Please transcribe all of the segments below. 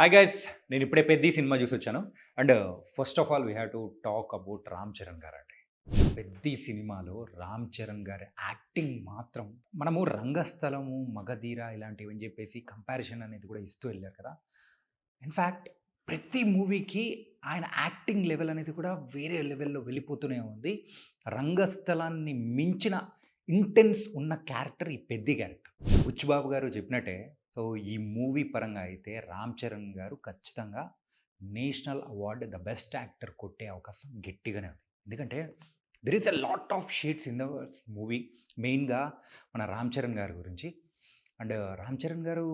Hi guys, నేను ఇప్పుడే 'పెద్ది' సినిమా చూసొచ్చాను. And first of all we have to talk about Ram Charan గారండి. 'పెద్ది' సినిమాలో రామ్ చరణ్ గారి యాక్టింగ్ మాత్రం మనము 'రంగస్థలము', 'మగధీర' ఇలాంటివని చెప్పేసి కంపారిజన్ అనేది కూడా ఇస్తూ ఎళ్లారు కదా! ఇన్‌ఫాక్ట్ ప్రతి మూవీకి ఆయన యాక్టింగ్ లెవెల్ అనేది కూడా వేరే లెవెల్‌లో వెళ్ళిపోతూనే ఉంది. 'రంగస్థలాన్ని' మించిన ఇంటెన్స్ ఉన్న క్యారెక్టర్ ఈ 'పెద్ది' క్యారెక్టర్. బుచ్చిబాబు గారు చెప్పినట్టే, సో ఈ మూవీ పరంగా అయితే రామ్ చరణ్ గారు ఖచ్చితంగా national award the best actor కొట్టే అవకాశం గట్టిగానే ఉంది. ఎందుకంటే there is a lot of shades in the movie. మెయిన్‌గా మన రామ్ చరణ్ గారి గురించి. అండ్ రామ్ చరణ్ గారు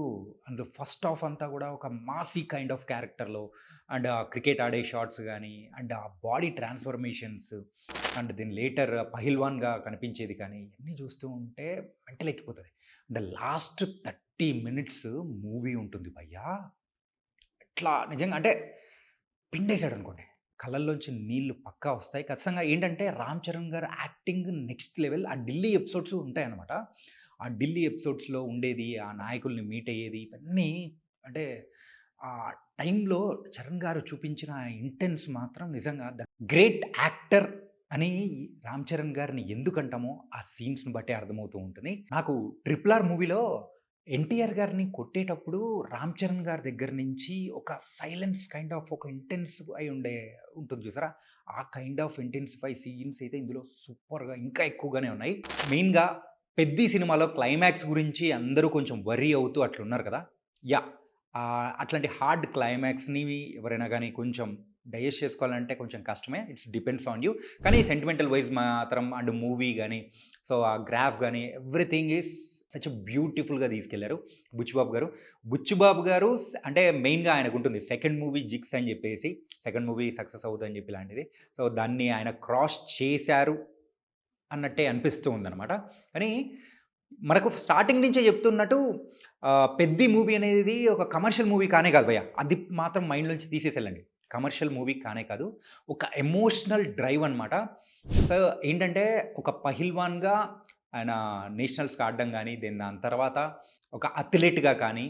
అండ్ ఫస్ట్ హాఫ్ అంతా కూడా ఒక మాసీ కైండ్ ఆఫ్ క్యారెక్టర్‌లో అండ్ ఆ క్రికెట్ ఆడే షాట్స్ గానీ, అండ్ ఆ body transformations and then later పహిల్వాన్‌గా కనిపించేది కానీ, ఇవన్నీ చూస్తూ ఉంటే మెంటలెక్కిపోతది. అంటే లాస్ట్ 30 మినిట్స్ మూవీ ఉంటుంది భయ్యా! ఇట్లా నిజంగా అంటే పిండేసాడనుకోండి. కళ్ళల్లోంచి నీళ్ళు పక్కా వస్తాయి. ఖచ్చితంగా ఏంటంటే 'రామ్ చరణ్' గారి యాక్టింగ్ నెక్స్ట్ లెవెల్. ఆ ఢిల్లీ ఎపిసోడ్స్ ఉంటాయన్నమాట. ఆ ఢిల్లీ ఎపిసోడ్స్‌లో ఉండేది, ఆ నాయకుల్ని మీట్ అయ్యేది ఇవన్నీ అంటే ఆ టైంలో చరణ్ గారు చూపించిన ఇంటెన్స్ మాత్రం నిజంగా గ్రేట్ యాక్టర్ అని 'రామ్ చరణ్' గారిని ఎందుకంటామో ఆ సీన్స్‌ని బట్టే అర్థమవుతూ ఉంటుంది. నాకు 'ట్రిపుల్ ఆర్' మూవీలో ఎన్టీఆర్ గారిని కొట్టేటప్పుడు 'రామ్ చరణ్' గారి దగ్గర నుంచి ఒక సైలెన్స్ కైండ్ ఆఫ్ ఒక ఇంటెన్సిఫై ఉంటుంది చూసారా? ఆ కైండ్ ఆఫ్ ఇంటెన్సిఫై సీన్స్ అయితే ఇందులో సూపర్‌గా ఇంకా ఎక్కువగానే ఉన్నాయి. మెయిన్‌గా 'పెద్ది' సినిమాలో క్లైమాక్స్ గురించి అందరూ కొంచెం వర్రీ అవుతూ అట్లున్నారు కదా! యాహ్! అట్లాంటి హార్డ్ క్లైమాక్స్‌ని ఎవరైనా గాని కొంచెం డైజెస్ట్ చేసుకోవాలంటే కొంచెం కష్టమే. It's depends on you. కానీ సెంటిమెంటల్ వైస్ మాత్రం అండ్ మూవీ గాని, సో ఆ గ్రాఫ్ గాని ఎవ్రీథింగ్ ఈస్ సచ్ బ్యూటిఫుల్‌గా తీసుకెళ్లారు బుచ్చిబాబు గారు. బుచ్చిబాబు గారు అంటే మెయిన్‌గా ఆయనకుంటుంది. సెకండ్ మూవీ 'జిగ్స్' అని చెప్పేసి, సెకండ్ మూవీ సక్సెస్ అవుద్దని చెప్పి ఇలాంటిది. సో దాన్ని ఆయన క్రాస్ చేశారు అన్నట్టే అనిపిస్తూ ఉందనమాట. కానీ మనకు స్టార్టింగ్ నుంచే చెప్తున్నట్టు 'పెద్ది' మూవీ అనేది ఒక కమర్షియల్ మూవీ కానే కాదు భయ్యా. అది మాత్రం మైండ్‌లోంచి తీసేసేళ్ళండి. కమర్షియల్ మూవీ కానే కాదు. ఒక ఎమోషనల్ డ్రైవ్ అనమాట. సో, ఏంటంటే ఒక పహిల్వాన్‌గా ఆయన నేషనల్స్‌కి ఆడడం గాని, దెన్ దాని తర్వాత ఒక అథ్లెట్‌గా కానీ,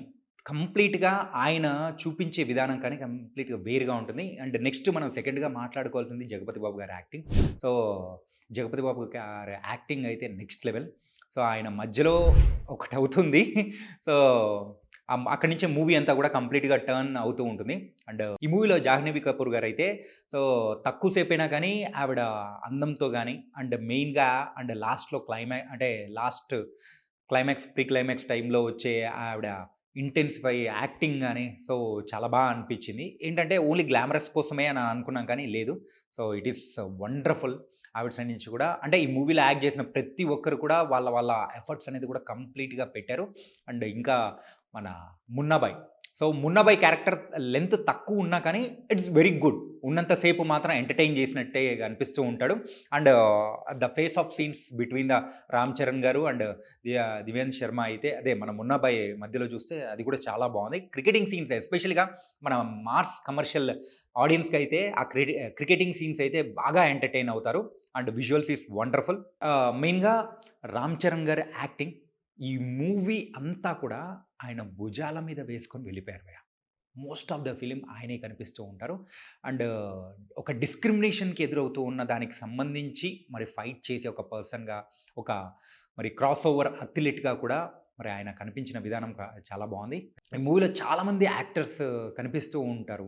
కంప్లీట్‌గా ఆయన చూపించే విధానం కానీ కంప్లీట్‌గా వేరుగా ఉంటుంది. అండ్ నెక్స్ట్ మనం సెకండ్‌గా మాట్లాడుకోవాల్సింది 'జగపతి బాబు' గారి యాక్టింగ్. సో, 'జగపతి బాబు' గారి యాక్టింగ్ అయితే నెక్స్ట్ లెవెల్. సో, ఆయన మధ్యలో ఒకటవుతుంది. సో, అక్కడి నుంచే మూవీ అంతా కూడా కంప్లీట్‌గా టర్న్ అవుతూ ఉంటుంది. అండ్ ఈ మూవీలో 'జాహ్నవి కపూర్' గారైతే సో, తక్కువ సేపైనా కానీ ఆవిడ అందంతో గాని, అండ్ మెయిన్‌గా అండ్ లాస్ట్‌లో అంటే లాస్ట్ క్లైమాక్స్, ప్రీ క్లైమాక్స్ టైమ్‌లో వచ్చే ఆవిడ ఇంటెన్సిఫై యాక్టింగ్ గాని, సో, చాలా అనిపించింది. ఏంటంటే ఓన్లీ గ్లామరస్ కోసమే అని అనుకున్నాం కానీ లేదు. So, it is wonderful. ఆవిడ సైడ్ నుంచి కూడా అంటే ఈ మూవీలో యాక్ట్ చేసిన ప్రతి ఒక్కరు కూడా వాళ్ళ ఎఫర్ట్స్ అనేది కూడా కంప్లీట్‌గా పెట్టారు. అండ్ ఇంకా మన 'Munnabhai'. So, 'Munnabhai' character length తక్కువున్నా కానీ ఇట్స్ వెరీ గుడ్. ఉన్నంత సేపు మాత్రం ఎంటర్‌టైన్ చేసినట్టే అనిపిస్తూ ఉంటాడు. And the face of scenes between the 'Ram Charan' గారు అండ్ దివ్యాంశ్ శర్మ అయితే అదే మన 'మున్నాబాయ్' మధ్యలో చూస్తే అది కూడా చాలా బావుంది. క్రికెటింగ్ సీన్స్ ఎస్పెషల్‌గా మన మాస్ కమర్షియల్ ఆడియన్స్‌కైతే ఆ క్రికెటింగ్ సీన్స్ అయితే బాగా ఎంటర్‌టైన్ అవుతారు. And visuals is wonderful. మెయిన్‌గా 'రామ్ చరణ్' గారి యాక్టింగ్ ఈ మూవీ అంతా కూడా ఆయన భుజాల మీద వేసుకొని వెళ్ళిపోయారు భయ్యా. మోస్ట్ ఆఫ్ ద ఫిల్మ్ ఆయనే కనిపిస్తూ ఉంటారు. అండ్ ఒక డిస్క్రిమినేషన్‌కి ఎదురవుతూ ఉన్న దానికి సంబంధించి మరి ఫైట్ చేసే ఒక పర్సన్‌గా, ఒక మరి క్రాస్ ఓవర్ అథ్లెట్‌గా కూడా మరి ఆయన కనిపించిన విధానం చాలా బావుంది. ఈ మూవీలో చాలామంది యాక్టర్స్ కనిపిస్తూ ఉంటారు.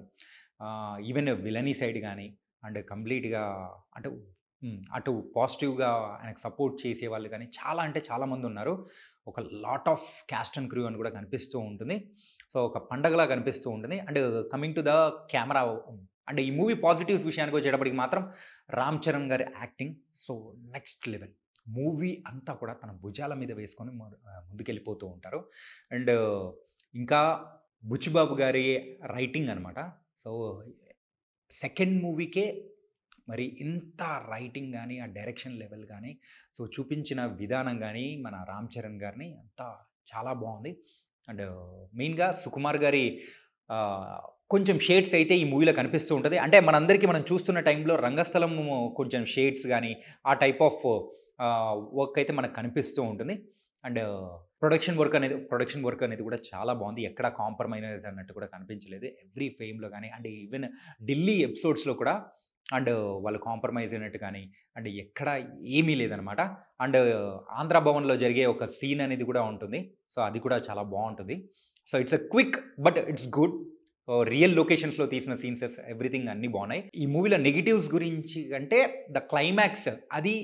ఈవెన్ విలనీ సైడ్ గాని, అండ్ కంప్లీట్‌గా అంటే అటు పాజిటివ్‌గా ఆయనకు సపోర్ట్ చేసేవాళ్ళు గాని, చాలా అంటే చాలా మందున్నారు. ఒక lot of caste and crew అని కూడా కనిపిస్తూ ఉంటుంది. సో, ఒక పండగలా కనిపిస్తూ ఉంటుంది. And coming to the camera అంటే ఈ మూవీ పాజిటివ్స్ విషయానికి వచ్చేటప్పటికి మాత్రం 'రామ్ చరణ్' గారి acting so next level. Movie అంతా కూడా తన భుజాల మీద వేసుకొని ముందుకెళ్ళిపోతూ ఉంటారు. అండ్ ఇంకా 'బుచ్చిబాబు' గారి రైటింగ్ అనమాట. సో, సెకండ్ మూవీకే మరి ఇంత రైటింగ్ గాని, ఆ డైరెక్షన్ లెవెల్ గాని, సో చూపించిన విధానం గాని, మన 'రామ్ చరణ్' గారిని అంతా చాలా బావుంది. అండ్ మెయిన్‌గా సుకుమార్ గారి ఆహ్, కొంచెం షేడ్స్ అయితే ఈ మూవీలో కనిపిస్తూ ఉంటది. అంటే మనందరికీ మనం చూస్తున్న టైంలో 'రంగస్థలం' కొంచెం షేడ్స్ గాని, ఆ టైప్ ఆఫ్ వర్క్ అయితే మనకు కనిపిస్తూ ఉంటుంది. అండ్ ప్రొడక్షన్ వర్క్ అనేది కూడా చాలా బాగుంది. ఎక్కడ కాంప్రమైజ్ అన్నట్టు కూడా కనిపించలేదు. ఎవ్రీ ఫ్రేమ్‌లో గాని అండ్ ఈవెన్ ఢిల్లీ ఎపిసోడ్స్‌లో కూడా అండ్ వాళ్ళు కాంప్రమైజ్ అయినట్టు కానీ అండ్ ఎక్కడ ఏమీ లేదనమాట. అండ్ ఆంధ్ర భవన్‌లో జరిగే ఒక సీన్ అనేది కూడా ఉంటుంది. సో, అది కూడా చాలా బావుంటుంది. So, it's a quick but it's good. Real లొకేషన్స్‌లో తీసిన సీన్సెస్ ఎవ్రీథింగ్ అన్నీ బావున్నాయి. ఈ మూవీలో నెగెటివ్స్ గురించి అంటే ద క్లైమాక్స్ అది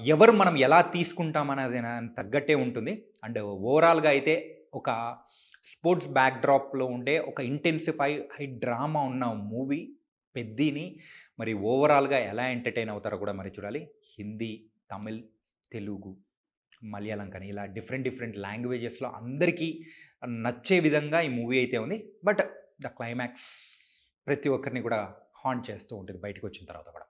ఎవరు మనం ఎలా తీసుకుంటామనేది దానికి తగ్గట్టే ఉంటుంది. అండ్ ఓవరాల్‌గా అయితే ఒక స్పోర్ట్స్ బ్యాక్‌డ్రాప్‌లో ఉండే ఒక హై డ్రామా ఉన్న మూవీ 'పెద్దిని' మరి ఓవరాల్‌గా ఎలా ఎంటర్‌టైన్ అవుతారో కూడా మరి చూడాలి. హిందీ, తమిళ్, తెలుగు, మలయాళం కానీ ఇలా డిఫరెంట్ లాంగ్వేజెస్‌లో అందరికీ నచ్చే విధంగా ఈ మూవీ అయితే ఉంది. బట్ ద క్లైమాక్స్ ప్రతి ఒక్కరిని కూడా హాంట్ చేస్తూ ఉంటుంది బయటికొచ్చిన తర్వాత కూడా.